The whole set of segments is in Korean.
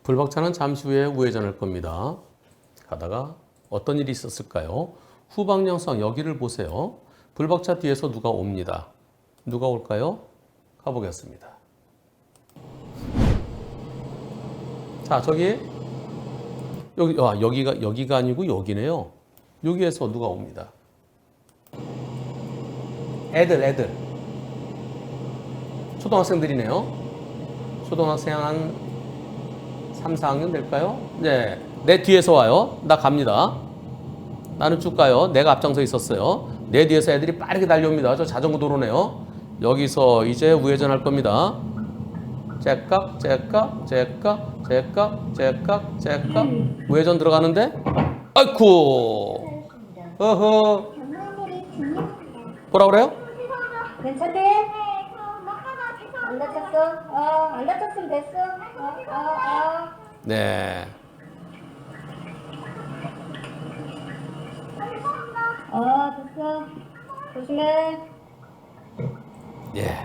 불박차는 잠시 후에 우회전할 겁니다. 가다가 어떤 일이 있었을까요? 후방 영상 여기를 보세요. 불박차 뒤에서 누가 옵니다. 누가 올까요? 가보겠습니다. 자, 여기가 아니고 여기네요. 여기에서 누가 옵니다. 애들. 초등학생들이네요. 초등학생 한 3, 4학년 될까요? 네. 내 뒤에서 와요. 나 갑니다. 나는 쭉 가요. 내가 앞장서 있었어요. 내 뒤에서 애들이 빠르게 달려옵니다. 저 자전거 도로네요. 여기서 이제 우회전할 겁니다. 째깍. 우회전 들어가는데, 아이쿠. 어허. 뭐라 그래요? 괜찮대? 안 다쳤어? 안 다쳤으면 됐어? 네. 됐어. 조심해. 예.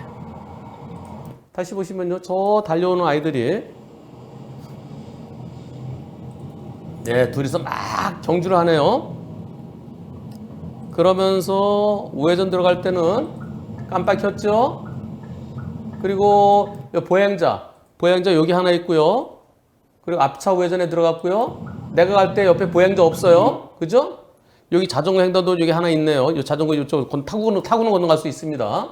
다시 보시면요. 저 달려오는 아이들이 네, 둘이서 막 정주를 하네요. 그러면서 우회전 들어갈 때는 깜빡했죠. 그리고 보행자 여기 하나 있고요. 그리고 앞차 우회전에 들어갔고요. 내가 갈 때 옆에 보행자 없어요. 그죠? 여기 자전거 횡단도 여기 하나 있네요. 이 자전거 이쪽 타고는 건너갈 수 있습니다.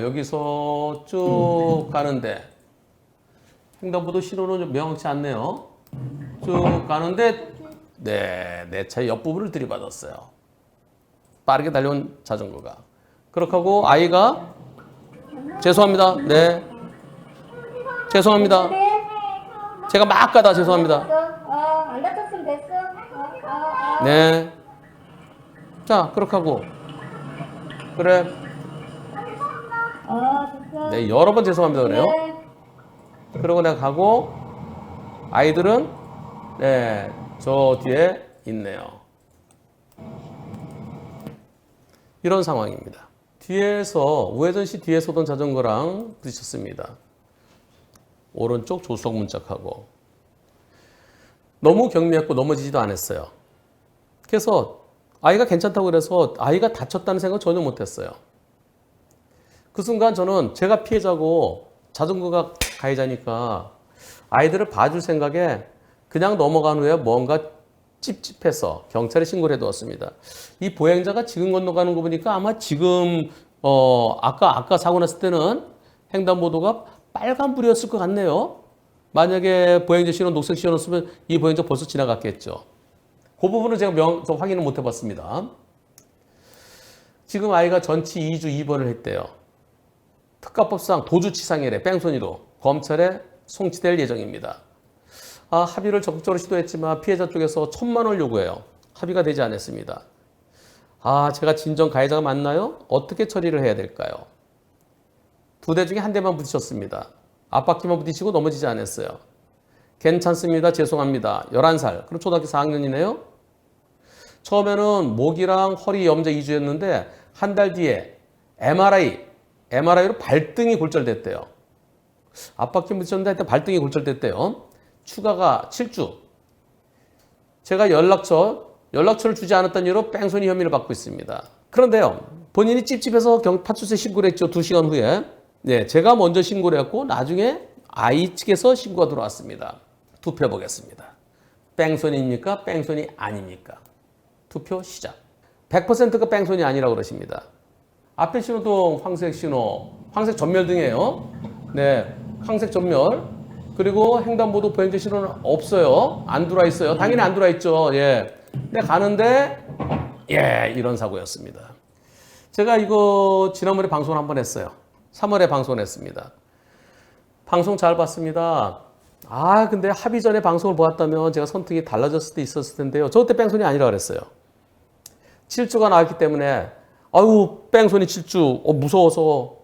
여기서 쭉 가는데 횡단보도 신호는 좀 명확치 않네요. 쭉 가는데 네, 내 차의 옆부분을 들이받았어요. 빠르게 달려온 자전거가. 그렇게 하고 아이가 죄송합니다. 네. 죄송합니다. 제가 막 가다 죄송합니다. 안 다쳤으면 됐어? 네. 자, 그렇게 하고. 그래. 됐어. 네, 여러 번 죄송합니다. 그래요. 그러고 내가 가고, 아이들은, 네, 저 뒤에 있네요. 이런 상황입니다. 뒤에서, 우회전 시 뒤에서 오던 자전거랑 부딪혔습니다. 오른쪽 조수석 문짝하고. 너무 경미했고 넘어지지도 않았어요. 그래서 아이가 괜찮다고 그래서 아이가 다쳤다는 생각 전혀 못했어요. 그 순간 저는 제가 피해자고 자전거가 가해자니까 아이들을 봐줄 생각에 그냥 넘어간 후에 뭔가 찝찝해서 경찰에 신고를 해두었습니다. 이 보행자가 지금 건너가는 거 보니까 아마 지금 아까 사고 났을 때는 횡단보도가 빨간불이었을 것 같네요. 만약에 보행자 신호 녹색 신호였으면 이 보행자 벌써 지나갔겠죠. 그 부분은 제가 확인을 못 해봤습니다. 지금 아이가 전치 2주 입원을 했대요. 특가법상 도주치상이래 뺑소니로 검찰에 송치될 예정입니다. 합의를 적극적으로 시도했지만 피해자 쪽에서 1,000만 원을 요구해요. 합의가 되지 않았습니다. 제가 진정 가해자가 맞나요? 어떻게 처리를 해야 될까요? 두 대 중에 한 대만 부딪혔습니다. 앞바퀴만 부딪히고 넘어지지 않았어요. 괜찮습니다. 죄송합니다. 11살. 그럼 초등학교 4학년이네요. 처음에는 목이랑 허리 염좌 2주였는데 한 달 뒤에 MRI로 발등이 골절됐대요. 앞바퀴 부딪혔는데 하여튼 발등이 골절됐대요. 추가가 7주. 제가 연락처를 주지 않았던 이유로 뺑소니 혐의를 받고 있습니다. 그런데요. 본인이 찝찝해서 파출소에 신고를 했죠. 2시간 후에. 네, 제가 먼저 신고를 했고 나중에 아이 측에서 신고가 들어왔습니다. 투표해 보겠습니다. 뺑소니입니까? 뺑소니 아닙니까? 투표 시작. 100%가 뺑소니 아니라고 그러십니다. 앞에 신호등 황색 신호, 황색 전멸등이에요. 네, 황색 전멸. 그리고 횡단보도 보행자 신호는 없어요. 안 들어와 있어요. 당연히 안 들어와 있죠. 예. 근데 가는데 이런 사고였습니다. 제가 이거 지난번에 방송을 한번 했어요. 3월에 방송을 했습니다. 방송 잘 봤습니다. 근데 합의 전에 방송을 보았다면 제가 선택이 달라졌을 때 있었을 텐데요. 저 그때 뺑소니 아니라 그랬어요. 7주가 나왔기 때문에 뺑소니 7주 무서워서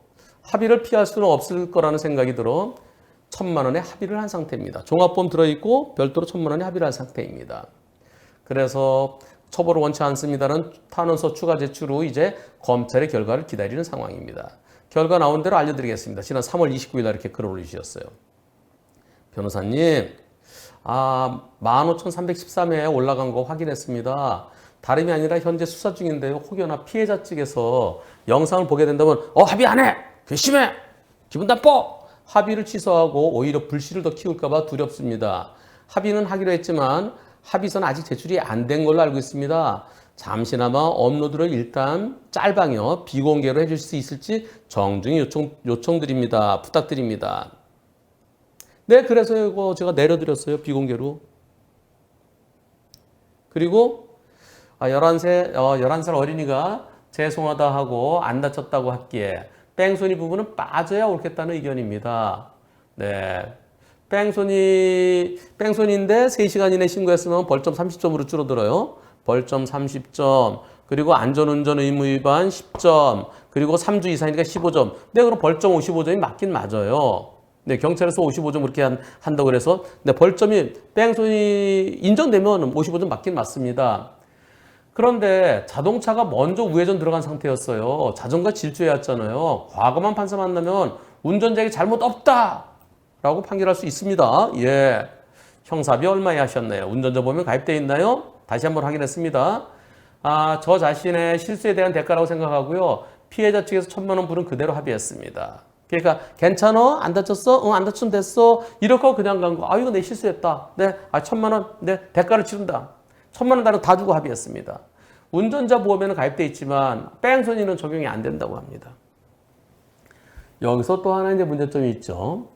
합의를 피할 수는 없을 거라는 생각이 들어 1,000만 원의 합의를 한 상태입니다. 종합보험 들어있고 별도로 1,000만 원의 합의를 한 상태입니다. 그래서 처벌을 원치 않습니다는 탄원서 추가 제출 후 이제 검찰의 결과를 기다리는 상황입니다. 결과 나온 대로 알려드리겠습니다. 지난 3월 29일 날 이렇게 글을 올리셨어요. 변호사님, 15,313회에 올라간 거 확인했습니다. 다름이 아니라 현재 수사 중인데요. 혹여나 피해자 측에서 영상을 보게 된다면 합의 안 해! 괘씸해! 기분 나빠! 합의를 취소하고 오히려 불씨를 더 키울까 봐 두렵습니다. 합의는 하기로 했지만 합의서는 아직 제출이 안 된 걸로 알고 있습니다. 잠시나마 업로드를 일단 짤방이요. 비공개로 해줄 수 있을지 정중히 요청드립니다. 부탁드립니다. 네, 그래서 이거 제가 내려드렸어요. 비공개로. 그리고 11살 어린이가 죄송하다 하고 안 다쳤다고 했기에 뺑소니 부분은 빠져야 옳겠다는 의견입니다. 네. 뺑소니인데 3시간 이내 신고했으면 벌점 30점으로 줄어들어요. 벌점 30점. 그리고 안전운전 의무 위반 10점. 그리고 3주 이상이니까 15점. 네, 그럼 벌점 55점이 맞긴 맞아요. 네, 경찰에서 55점 그렇게 한다고 그래서 네, 벌점이 뺑소니 인정되면 55점 맞긴 맞습니다. 그런데 자동차가 먼저 우회전 들어간 상태였어요. 자전거 질주해왔잖아요. 과거만 판사 만나면 운전자에게 잘못 없다! 라고 판결할 수 있습니다. 예. 형사비 얼마에 하셨나요? 운전자 보면 가입되어 있나요? 다시 한번 확인했습니다. 저 자신의 실수에 대한 대가라고 생각하고요. 피해자 측에서 1,000만 원 불은 그대로 합의했습니다. 그러니까 괜찮아? 안 다쳤어? 응, 안 다치면 됐어. 이렇게 하고 그냥 간 거. 이거 내 실수했다. 네, 1,000만 원. 네, 대가를 치른다. 1,000만 원 다 주고 합의했습니다. 운전자 보험에는 가입돼 있지만 뺑소니는 적용이 안 된다고 합니다. 여기서 또 하나 이제 문제점이 있죠.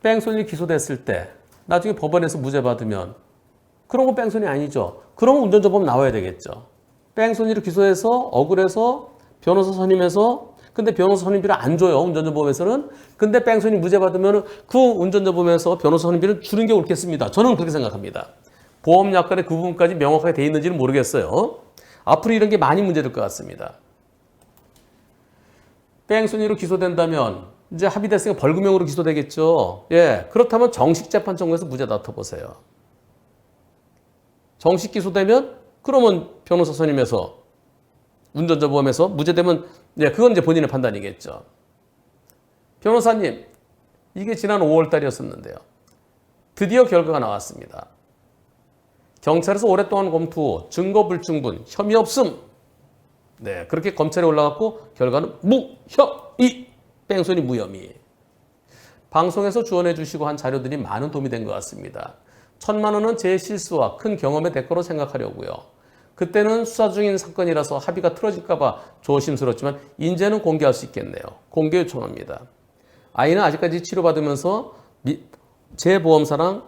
뺑소니 기소됐을 때 나중에 법원에서 무죄 받으면 그런 건 뺑소니 아니죠. 그러면 운전자 보험 나와야 되겠죠. 뺑소니를 기소해서 억울해서 변호사 선임해서 근데 변호사 선임비를 안 줘요. 운전자 보험에서는. 근데 뺑소니 무죄 받으면 그 운전자 보험에서 변호사 선임비를 주는 게 옳겠습니다. 저는 그렇게 생각합니다. 보험약관에 그 부분까지 명확하게 돼 있는지는 모르겠어요. 앞으로 이런 게 많이 문제될 것 같습니다. 뺑소니로 기소된다면 이제 합의됐으니까 벌금형으로 기소되겠죠. 예, 그렇다면 정식 재판 청구해서 무죄 다퉈보세요. 정식 기소되면 그러면 변호사 선임해서 운전자 보험에서 무죄되면 예, 그건 이제 본인의 판단이겠죠. 변호사님, 이게 지난 5월 달이었었는데요. 드디어 결과가 나왔습니다. 경찰에서 오랫동안 검토, 증거 불충분, 혐의 없음. 네, 그렇게 검찰에 올라갔고 결과는 무혐의. 뺑소니 무혐의. 방송에서 주원해 주시고 한 자료들이 많은 도움이 된 것 같습니다. 1,000만 원은 제 실수와 큰 경험의 대가로 생각하려고요. 그때는 수사 중인 사건이라서 합의가 틀어질까 봐 조심스럽지만 이제는 공개할 수 있겠네요. 공개 요청합니다. 아이는 아직까지 치료받으면서 제 보험사랑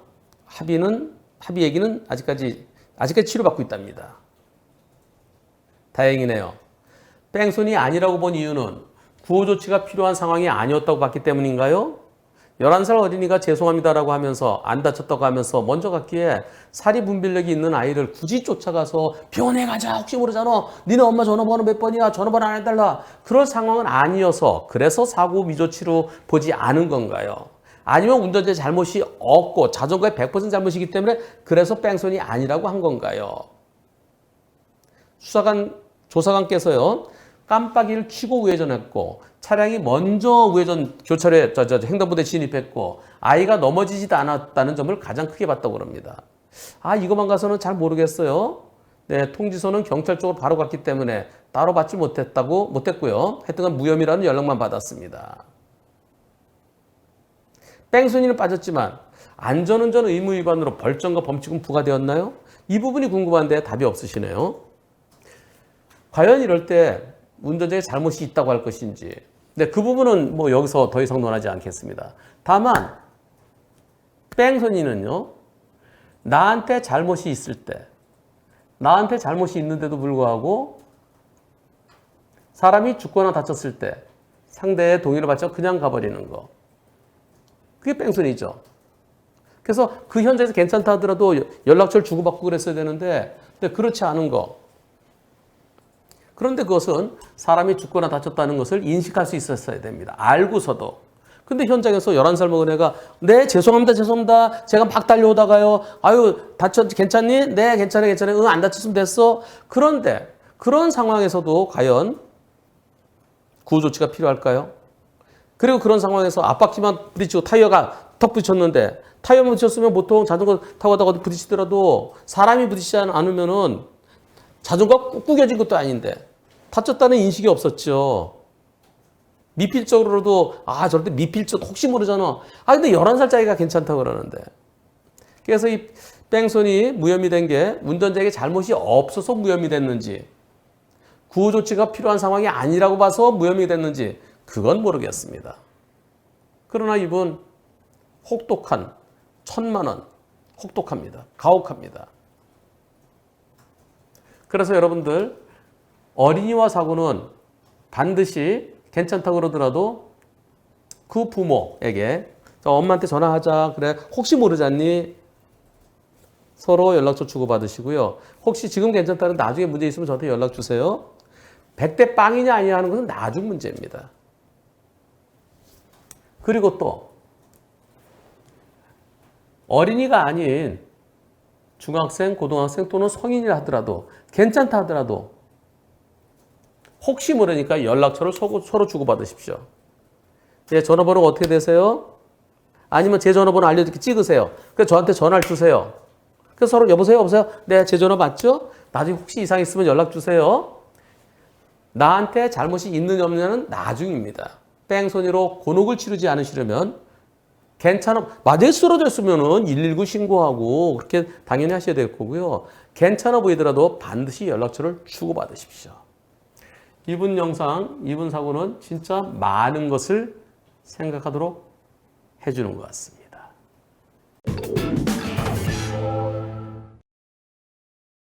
합의 얘기는 아직까지 치료받고 있답니다. 다행이네요. 뺑소니 아니라고 본 이유는 구호 조치가 필요한 상황이 아니었다고 봤기 때문인가요? 11살 어린이가 죄송합니다라고 하면서 안 다쳤다고 하면서 먼저 갔기에 사리 분별력이 있는 아이를 굳이 쫓아가서 병원에 가자. 혹시 모르잖아. 니네 엄마 전화번호 몇 번이야. 전화번호 안 해달라. 그럴 상황은 아니어서 그래서 사고 미조치로 보지 않은 건가요? 아니면 운전자의 잘못이 없고 자전거의 100% 잘못이기 때문에 그래서 뺑소니 아니라고 한 건가요? 조사관께서요. 깜빡이를 켜고 우회전했고 차량이 먼저 우회전 교차로에 횡단보도에 진입했고 아이가 넘어지지도 않았다는 점을 가장 크게 봤다고 합니다. 이것만 가서는 잘 모르겠어요. 네, 통지서는 경찰 쪽으로 바로 갔기 때문에 따로 받지 못했고요. 하여튼간 무혐의라는 연락만 받았습니다. 뺑소니는 빠졌지만 안전운전 의무 위반으로 벌점과 범칙은 부과되었나요? 이 부분이 궁금한데 답이 없으시네요. 과연 이럴 때 운전자의 잘못이 있다고 할 것인지 네, 그 부분은 뭐 여기서 더 이상 논하지 않겠습니다. 다만 뺑소니는요. 나한테 잘못이 있을 때 나한테 잘못이 있는데도 불구하고 사람이 죽거나 다쳤을 때 상대의 동의를 받지 않고 그냥 가버리는 거. 그게 뺑소니죠. 그래서 그 현장에서 괜찮다 하더라도 연락처를 주고받고 그랬어야 되는데 근데 그렇지 않은 거. 그런데 그것은 사람이 죽거나 다쳤다는 것을 인식할 수 있었어야 됩니다. 알고서도. 근데 현장에서 11살 먹은 애가 네 죄송합니다. 제가 막 달려오다가요. 괜찮니? 네 괜찮아. 응, 안 다쳤으면 됐어. 그런데 그런 상황에서도 과연 구호 조치가 필요할까요? 그리고 그런 상황에서 앞바퀴만 부딪히고 타이어가 턱 부딪혔는데 타이어만 부딪혔으면 보통 자전거 타고 가다가 어디 부딪히더라도 사람이 부딪히지 않으면은 자전거가 구겨진 것도 아닌데 다쳤다는 인식이 없었죠. 미필적으로도 저럴 때 미필적 혹시 모르잖아. 근데 11살 짜리가 괜찮다고 그러는데. 그래서 이 뺑소니 무혐의 된 게 운전자에게 잘못이 없어서 무혐의 됐는지 구호 조치가 필요한 상황이 아니라고 봐서 무혐의 됐는지 그건 모르겠습니다. 그러나 이분 혹독한 1,000만 원 혹독합니다. 가혹합니다. 그래서 여러분들 어린이와 사고는 반드시 괜찮다고 그러더라도 그 부모에게 엄마한테 전화하자. 그래 혹시 모르잖니? 서로 연락처 주고받으시고요. 혹시 지금 괜찮다는 나중에 문제 있으면 저한테 연락 주세요. 100대 빵이냐 아니냐 하는 것은 나중 문제입니다. 그리고 또 어린이가 아닌 중학생, 고등학생 또는 성인이라 하더라도 괜찮다 하더라도 혹시 모르니까 연락처를 서로 주고받으십시오. 예, 전화번호가 어떻게 되세요? 아니면 제 전화번호 알려드릴게 찍으세요. 그래서 저한테 전화를 주세요. 그래서 서로 여보세요? 네, 제 전화 맞죠? 나중에 혹시 이상 있으면 연락 주세요. 나한테 잘못이 있느냐 없느냐는 나중입니다. 뺑소니로 곤혹을 치르지 않으시려면 만약에 쓰러졌으면 119 신고하고 그렇게 당연히 하셔야 될 거고요. 괜찮아 보이더라도 반드시 연락처를 주고받으십시오. 이분 영상, 이분 사고는 진짜 많은 것을 생각하도록 해주는 것 같습니다.